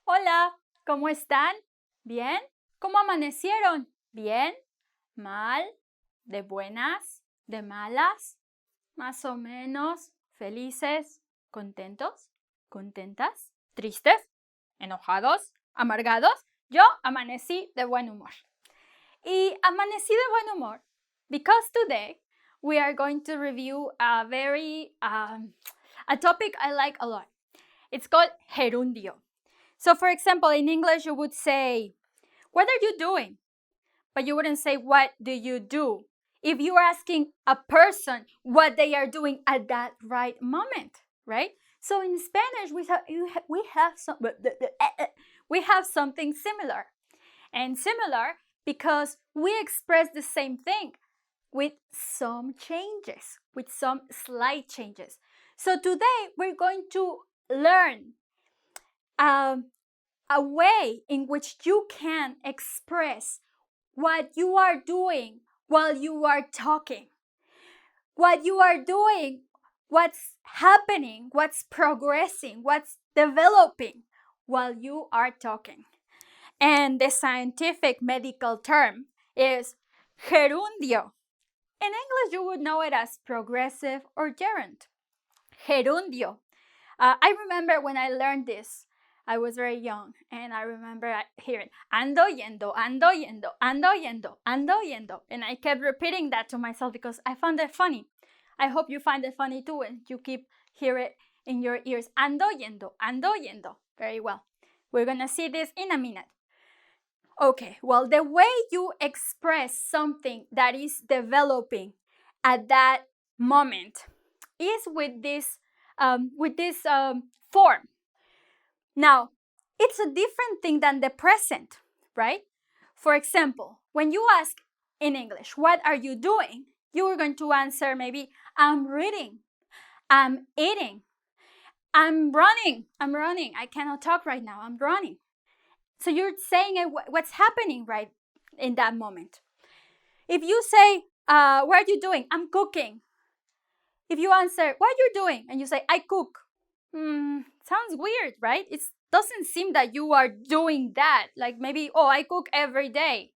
Hola, ¿cómo están? ¿Bien? ¿Cómo amanecieron? ¿Bien? ¿Mal? ¿De buenas? ¿De malas? ¿Más o menos? ¿Felices? ¿Contentos? ¿Contentas? ¿Tristes? ¿Enojados? ¿Amargados? Yo amanecí de buen humor. Y amanecí de buen humor because today we are going to review a topic I like a lot. It's called gerundio. So, for example, in English, you would say, what are you doing? But you wouldn't say, what do you do? If you are asking a person what they are doing at that right moment, right? So in Spanish, we have something similar. And similar because we express the same thing with some changes, with some slight changes. So today, we're going to learn a way in which you can express what you are doing while you are talking. What you are doing, what's happening, what's progressing, what's developing while you are talking. And the scientific medical term is gerundio. In English, you would know it as progressive or gerund. Gerundio. I remember when I learned this, I was very young, and I remember hearing ando, yendo, ando, yendo, ando, yendo, ando, yendo. And I kept repeating that to myself because I found it funny. I hope you find it funny too, and you keep hear it in your ears. Ando, yendo, ando, yendo. Very well. We're going to see this in a minute. Okay, well, the way you express something that is developing at that moment is with this form. Now, it's a different thing than the present, right? For example, when you ask in English, what are you doing? You are going to answer maybe, I'm reading, I'm eating, I'm running, I cannot talk right now, I'm running. So you're saying what's happening right in that moment. If you say, what are you doing? I'm cooking. If you answer, what are you doing? And you say, I cook. Sounds weird, right? It doesn't seem that you are doing that. Like maybe, I cook every day.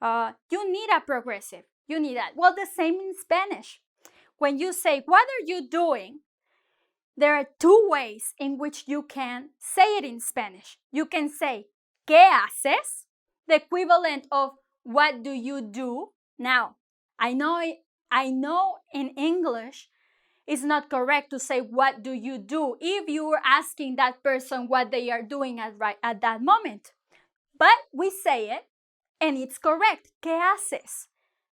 You need a progressive. You need that. Well, the same in Spanish. When you say, what are you doing? There are two ways in which you can say it in Spanish. You can say, ¿qué haces? The equivalent of what do you do? Now, I know in English it's not correct to say what do you do if you are asking that person what they are doing at that moment. But we say it and it's correct. ¿Qué haces?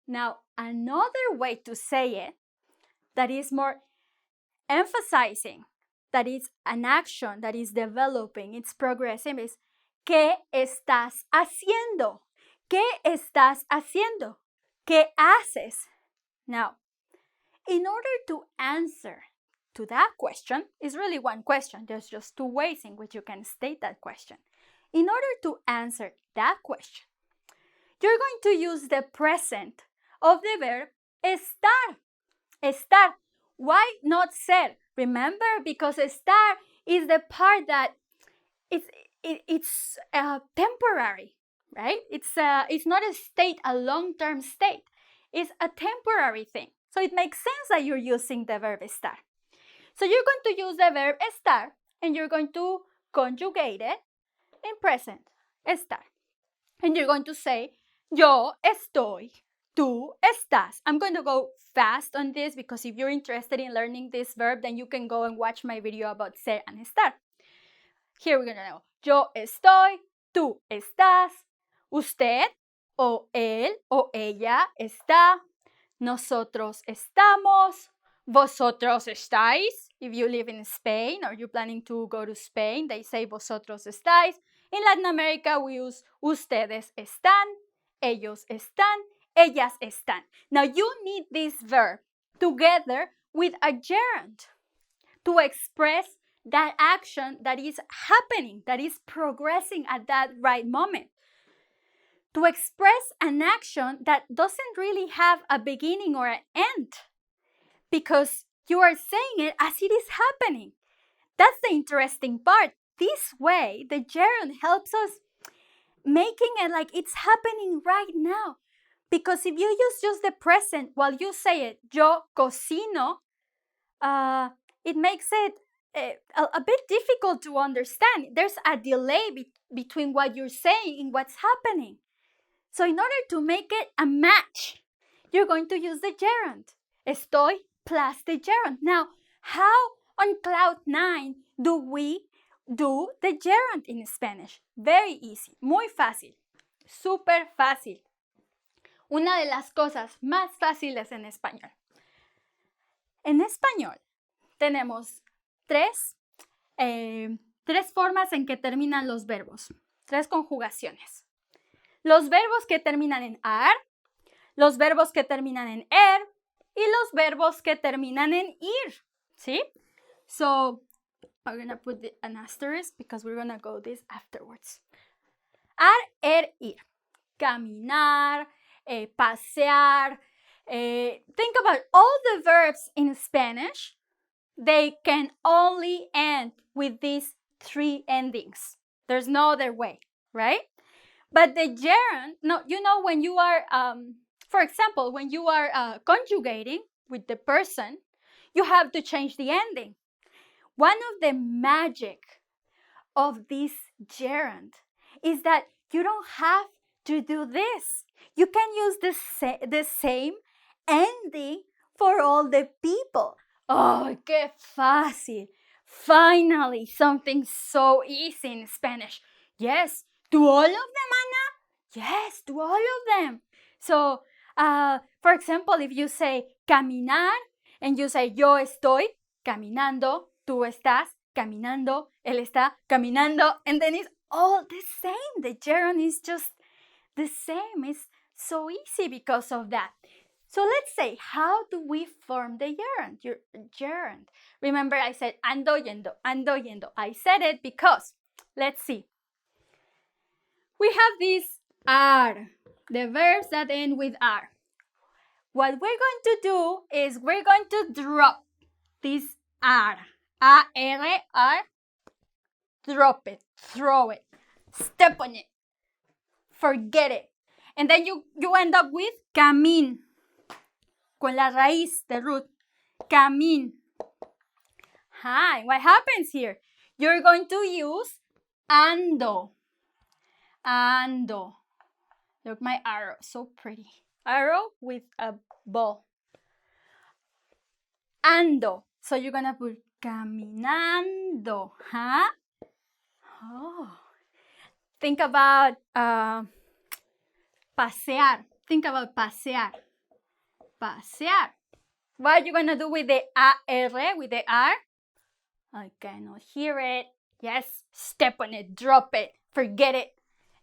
Now, another way to say it that is more emphasizing, that is an action that is developing, it's progressive, is ¿qué estás haciendo? ¿Qué estás haciendo? ¿Qué haces? Now, in order to answer to that question, it's really one question. There's just two ways in which you can state that question. In order to answer that question, you're going to use the present of the verb estar. Estar. Why not ser? Remember, because estar is the part that it's temporary, right? It's not a state, a long-term state. It's a temporary thing. So it makes sense that you're using the verb estar. So you're going to use the verb estar and you're going to conjugate it in present, estar. And you're going to say, yo estoy, tú estás. I'm going to go fast on this because if you're interested in learning this verb, then you can go and watch my video about ser and estar. Here we're going to know, yo estoy, tú estás, usted o él o ella está, nosotros estamos, vosotros estáis. If you live in Spain or you're planning to go to Spain, they say vosotros estáis. In Latin America, we use ustedes están, ellos están, ellas están. Now, you need this verb together with a gerund to express that action that is happening, that is progressing at that right moment. To express an action that doesn't really have a beginning or an end because you are saying it as it is happening. That's the interesting part. this way, the gerund helps us making it like it's happening right now. Because if you use just the present while you say it, yo cocino, it makes it a bit difficult to understand. There's a delay between what you're saying and what's happening. So in order to make it a match, you're going to use the gerund. Estoy plus the gerund. Now, how on cloud 9 do we do the gerund in Spanish? Very easy, muy fácil, súper fácil. Una de las cosas más fáciles en español. En español tenemos tres formas en que terminan los verbos, 3 conjugaciones. Los verbos que terminan en ar, los verbos que terminan en y los verbos que terminan en ir. ¿Sí? So, I'm going to put an asterisk because we're going to go this afterwards. Ar, ir. Caminar, pasear. Think about all the verbs in Spanish. They can only end with these 3 endings. There's no other way, right? But the gerund, no, you know, when you are, for example, when you are conjugating with the person, you have to change the ending. One of the magic of this gerund is that you don't have to do this. You can use the same ending for all the people. Oh, qué fácil. Finally, something so easy in Spanish. Yes, do all of them, Ana? Yes, do all of them. So, for example, if you say caminar and you say yo estoy caminando, tú estás caminando, él está caminando, and then it's all the same. The gerund is just the same. It's so easy because of that. So let's say, how do we form the gerund? Your gerund. Remember I said ando, yendo, ando, yendo. I said it because, let's see. We have these are, the verbs that end with are. What we're going to do is we're going to drop this are. A-R, drop it, throw it, step on it, forget it. And then you end up with camin, con la raíz, the root, camin. Hi, what happens here? You're going to use ando. Ando. Look, my arrow, so pretty. Arrow with a ball. Ando. So you're going to put caminando. Huh? Oh. Think about pasear. Think about pasear. Pasear. What are you going to do with the AR, with the R? I cannot hear it. Yes, step on it, drop it, forget it.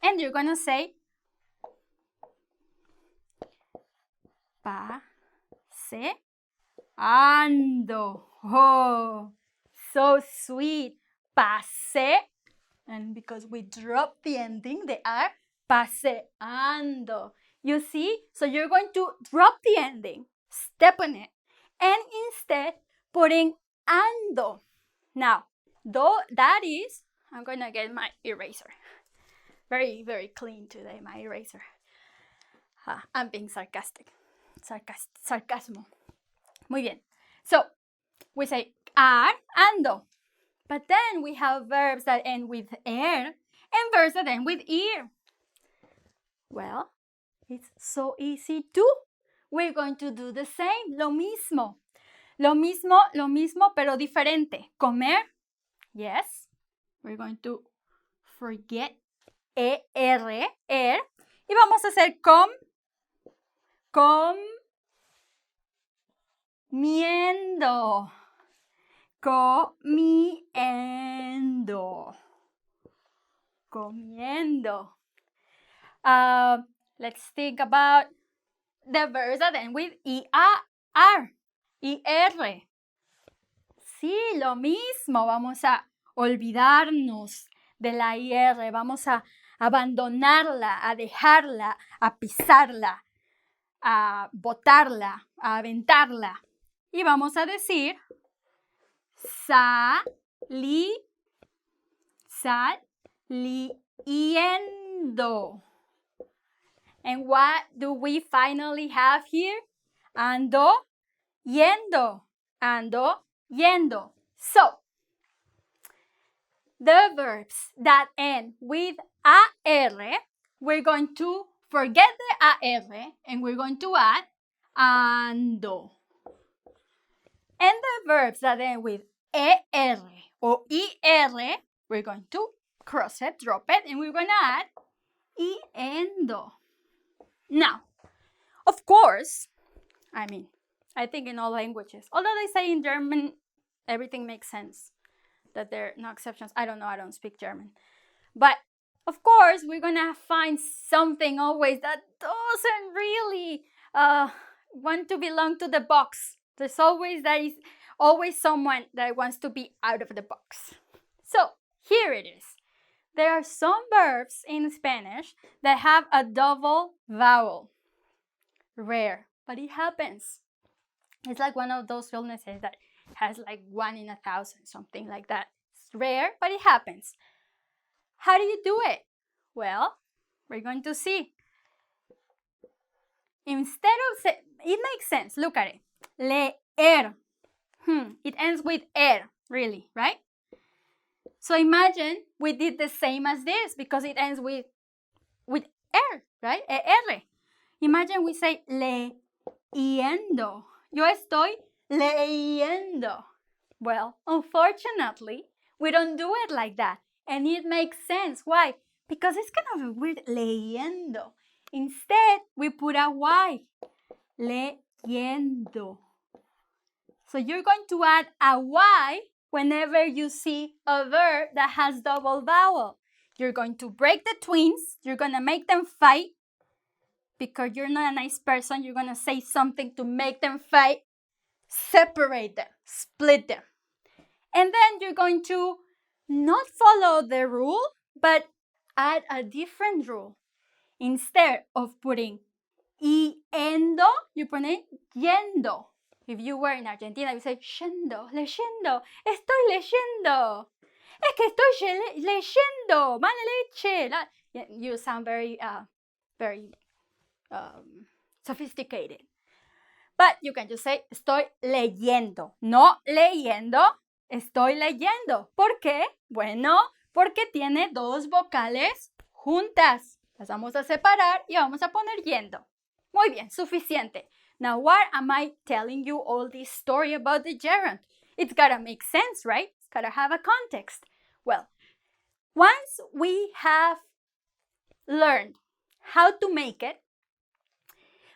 And you're going to say paseando. Oh, so sweet. Pase. And because we dropped the ending, the R, paseando. You see? So you're going to drop the ending, step on it, and instead putting ando. Now, though that is, I'm going to get my eraser. Very, very clean today, my eraser. I'm being sarcastic. Sarcasmo. Muy bien. So, we say ar, ando. But then we have verbs that end with and verbs that end with ir. Well, it's so easy too. We're going to do the same, lo mismo. Lo mismo, pero diferente. Comer, yes. We're going to forget er. Y vamos a hacer comiendo. Comiendo. Let's think about the verbs that end with er. Sí, lo mismo. Vamos a olvidarnos de la IR. Vamos a abandonarla, a dejarla, a pisarla, a botarla, a aventarla. Y vamos a decir saliendo. And what do we finally have here? Ando, yendo. Ando, yendo. So, the verbs that end with AR, we're going to forget the AR and we're going to add ando. And the verbs that end with ER or IR, we're going to cross it, drop it, and we're going to add iendo. Now, of course, I think in all languages, although they say in German, everything makes sense, that there are no exceptions. I don't know, I don't speak German. But of course, we're going to find something always that doesn't really want to belong to the box. There is always someone that wants to be out of the box. So here it is. There are some verbs in Spanish that have a double vowel. Rare, but it happens. It's like one of those illnesses that has like 1 in 1,000, something like that. It's rare, but it happens. How do you do it? Well, we're going to see. Instead of it makes sense. Look at it. Leer. It ends with er, really, right? So imagine we did the same as this because it ends with er, right? Er. Imagine we say leyendo. Yo estoy leyendo. Well, unfortunately, we don't do it like that. And it makes sense. Why? Because it's kind of a weird leyendo. Instead, we put a Y. Leyendo. So you're going to add a Y whenever you see a verb that has double vowel. You're going to break the twins. You're going to make them fight. Because you're not a nice person, you're going to say something to make them fight. Separate them. Split them. And then you're going to not follow the rule, but add a different rule. Instead of putting iendo, you put it yendo. If you were in Argentina, you say yendo, leyendo, estoy leyendo. Es que estoy leyendo, mala leche. You sound very sophisticated. But you can just say estoy leyendo, no leyendo, estoy leyendo. ¿Por qué? Bueno, porque tiene dos vocales juntas. Las vamos a separar y vamos a poner yendo. Muy bien, suficiente. Now, why am I telling you all this story about the gerund? It's gotta make sense, right? It's gotta have a context. Well, once we have learned how to make it,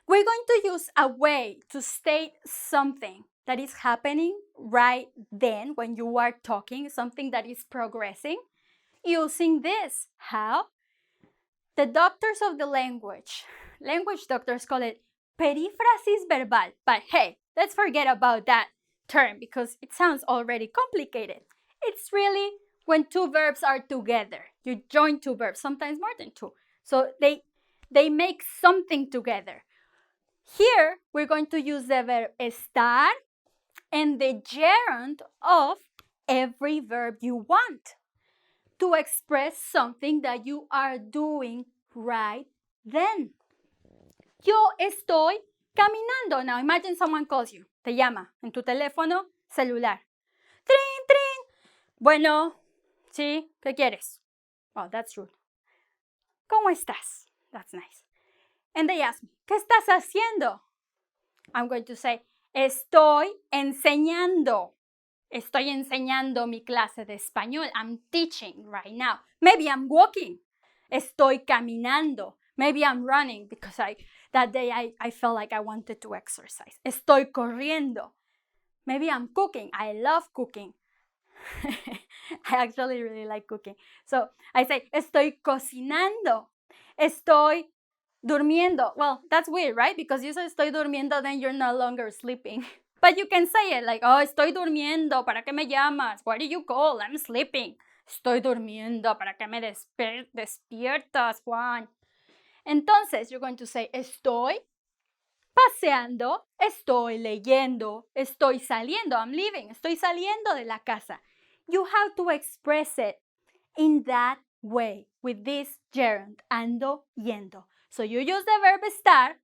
we're going to use a way to state something that is happening right then when you are talking, something that is progressing, using this. How? The doctors of the language doctors call it perífrasis verbal. But hey, let's forget about that term because it sounds already complicated. It's really when two verbs are together. You join two verbs, sometimes more than two. So they make something together. Here, we're going to use the verb estar and the gerund of every verb you want to express something that you are doing right then. Yo estoy caminando. Now, imagine someone calls you. Te llama en tu teléfono celular. Trin, trin. Bueno, sí, ¿qué quieres? Oh, that's rude. ¿Cómo estás? That's nice. And they ask me, ¿qué estás haciendo? I'm going to say, estoy enseñando. Estoy enseñando mi clase de español. I'm teaching right now. Maybe I'm walking. Estoy caminando. Maybe I'm running because that day I felt like I wanted to exercise. Estoy corriendo. Maybe I'm cooking. I love cooking. I actually really like cooking. So I say, estoy cocinando. Estoy durmiendo. Well, that's weird, right? Because you say estoy durmiendo, then you're no longer sleeping. But you can say it like, oh, estoy durmiendo, ¿para qué me llamas? What do you call? I'm sleeping. Estoy durmiendo, ¿para qué me despiertas, Juan? Entonces, you're going to say, estoy paseando, estoy leyendo, estoy saliendo, I'm leaving, estoy saliendo de la casa. You have to express it in that way with this gerund, ando, yendo. So you use the verb estar,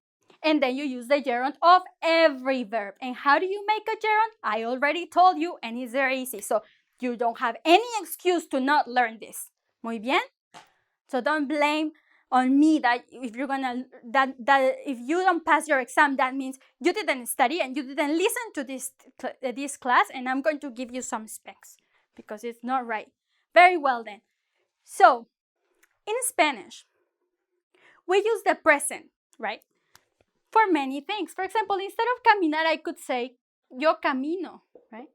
and then you use the gerund of every verb. And how do you make a gerund? I already told you, and it's very easy. So you don't have any excuse to not learn this. Muy bien? So don't blame on me that if you're gonna that if you don't pass your exam, that means you didn't study and you didn't listen to this class, and I'm going to give you some specs because it's not right. Very well then. So in Spanish, we use the present, right? For many things. For example, instead of caminar, I could say yo camino, right?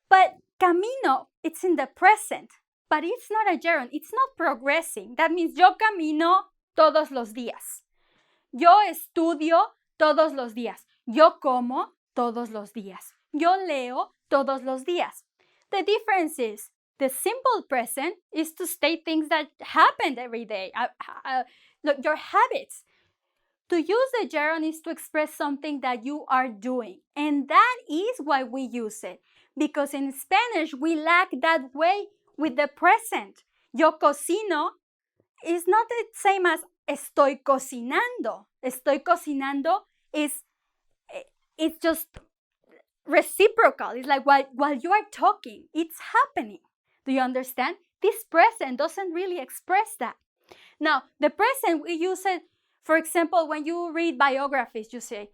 But camino, it's in the present, but it's not a gerund. It's not progressing. That means yo camino todos los días. Yo estudio todos los días. Yo como todos los días. Yo leo todos los días. The difference is the simple present is to state things that happened every day. Look, your habits. To use the gerund is to express something that you are doing. And that is why we use it. Because in Spanish, we lack that way with the present. Yo cocino is not the same as estoy cocinando. Estoy cocinando it's just reciprocal. It's like while you are talking, it's happening. Do you understand? This present doesn't really express that. Now, the present, we use it, for example, when you read biographies, you say,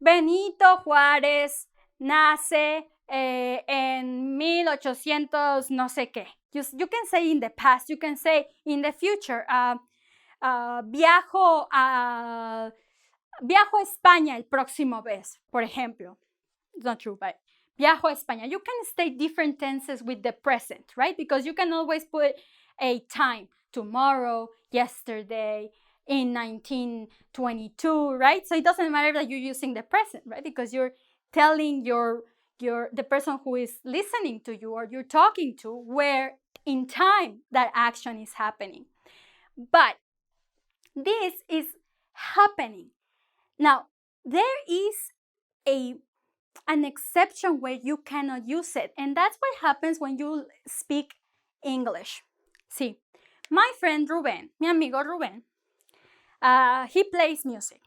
Benito Juárez nace en 1800 no sé qué. You can say in the past, you can say in the future, viajo a España el próximo mes, por ejemplo. It's not true, but viajo a España. You can state different tenses with the present, right? Because you can always put a time, tomorrow, yesterday, in 1922, right? So it doesn't matter that you're using the present, right? Because you're telling the person who is listening to you or you're talking to where in time that action is happening. But this is happening. Now, there is an exception where you cannot use it, and that's what happens when you speak English. See, my friend Ruben, mi amigo Ruben, he plays music.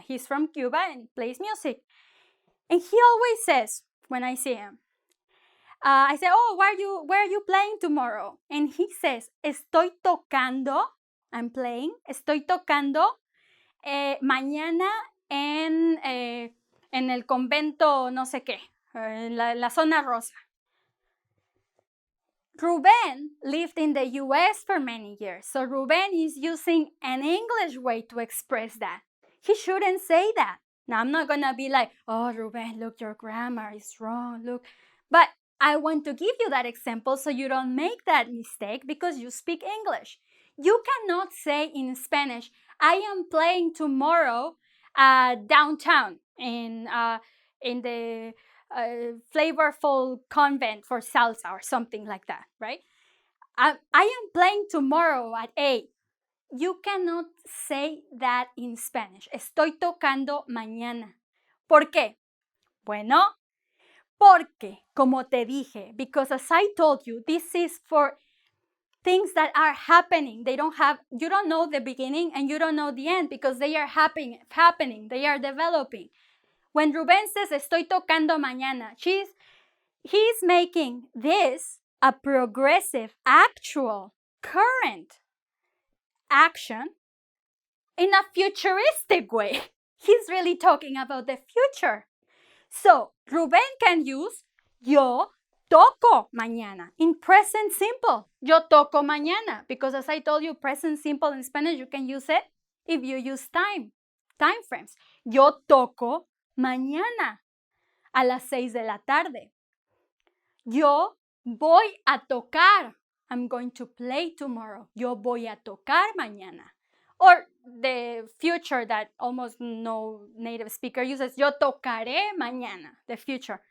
He's from Cuba and plays music. And he always says, when I see him, I say, oh, where are you playing tomorrow? And he says, estoy tocando, I'm playing, estoy tocando mañana en el convento no sé qué, en la zona rosa. Ruben lived in the US for many years, so Ruben is using an English way to express that. He shouldn't say that. Now, I'm not gonna be like, oh, Ruben, look, your grammar is wrong, look. But I want to give you that example so you don't make that mistake because you speak English. You cannot say in Spanish, I am playing tomorrow downtown in the flavorful convent for salsa or something like that, right? I am playing tomorrow at 8. You cannot say that in Spanish. Estoy tocando mañana. ¿Por qué? Bueno, porque, como te dije, because as I told you, this is for things that are happening. You don't know the beginning and you don't know the end because they are happening, they are developing. When Ruben says, estoy tocando mañana, he's making this a progressive, actual, current action in a futuristic way. He's really talking about the future. So, Ruben can use yo toco mañana in present simple. Yo toco mañana, because as I told you, present simple in Spanish, you can use it if you use time frames. Yo toco mañana a las 6 de la tarde. Yo voy a tocar. I'm going to play tomorrow. Yo voy a tocar mañana. Or the future that almost no native speaker uses, yo tocaré mañana, the future.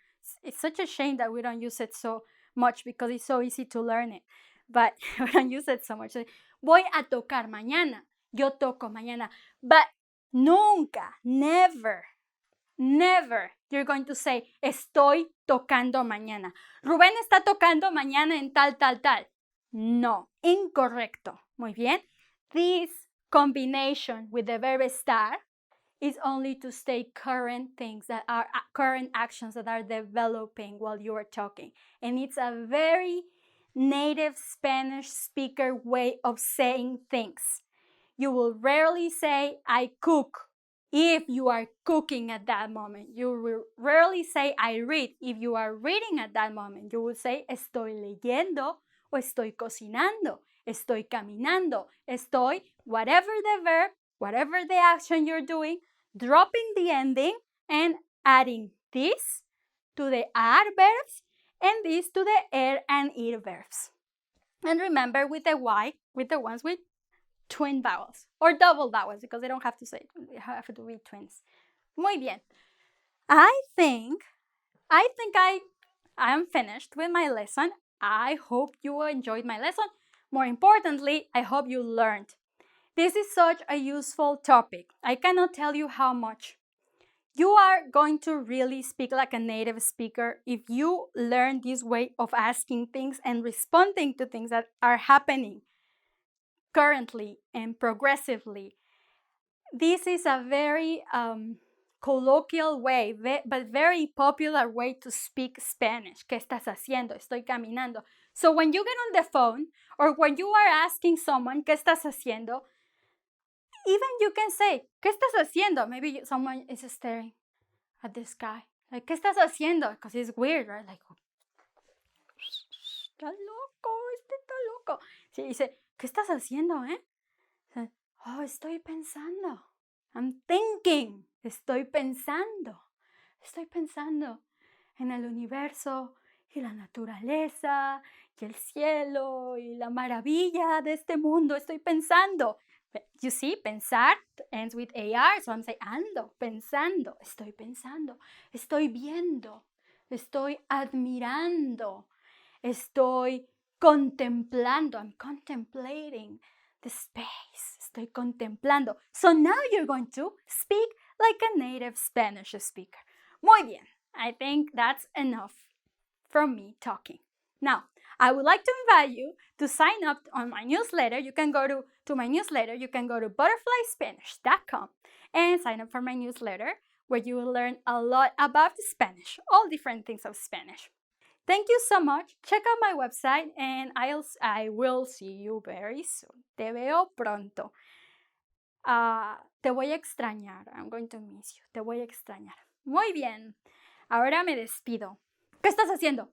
It's such a shame that we don't use it so much because it's so easy to learn it. But we don't use it so much. Voy a tocar mañana. Yo toco mañana. But nunca, never, you're going to say, estoy tocando mañana. Rubén está tocando mañana en tal. No, incorrecto. Muy bien. This combination with the verb estar is only to state current things that are current actions that are developing while you are talking. And it's a very native Spanish speaker way of saying things. You will rarely say, I cook, if you are cooking at that moment. You will rarely say, I read, if you are reading at that moment. You will say, estoy leyendo o estoy cocinando, estoy caminando, estoy, whatever the verb, whatever the action you're doing, dropping the ending and adding this to the are verbs and this to the and ir verbs. And remember with the Y, with the ones with twin vowels or double vowels because they don't have to say, they have to be twins. Muy bien. I think I am finished with my lesson. I hope you enjoyed my lesson. More importantly, I hope you learned. This is such a useful topic. I cannot tell you how much. You are going to really speak like a native speaker if you learn this way of asking things and responding to things that are happening currently and progressively. This is a very colloquial way, but very popular way to speak Spanish. ¿Qué estás haciendo? Estoy caminando. So when you get on the phone or when you are asking someone, ¿qué estás haciendo? Even you can say, ¿qué estás haciendo? Maybe someone is staring at the sky. Like, ¿qué estás haciendo? Because it's weird, right? Like, está loco, está loco. Sí, dice, ¿qué estás haciendo, eh? Oh, estoy pensando. I'm thinking. Estoy pensando. Estoy pensando en el universo y la naturaleza y el cielo y la maravilla de este mundo. Estoy pensando. You see, pensar ends with AR, so I'm saying ando, pensando, estoy pensando, estoy viendo, estoy admirando, estoy contemplando, I'm contemplating the space, estoy contemplando. So now you're going to speak like a native Spanish speaker. Muy bien, I think that's enough from me talking. Now, I would like to invite you to sign up on my newsletter. You can go to my newsletter. You can go to butterflyspanish.com and sign up for my newsletter where you will learn a lot about Spanish, all different things of Spanish. Thank you so much. Check out my website and I will see you very soon. Te veo pronto. Te voy a extrañar. I'm going to miss you. Te voy a extrañar. Muy bien. Ahora me despido. ¿Qué estás haciendo?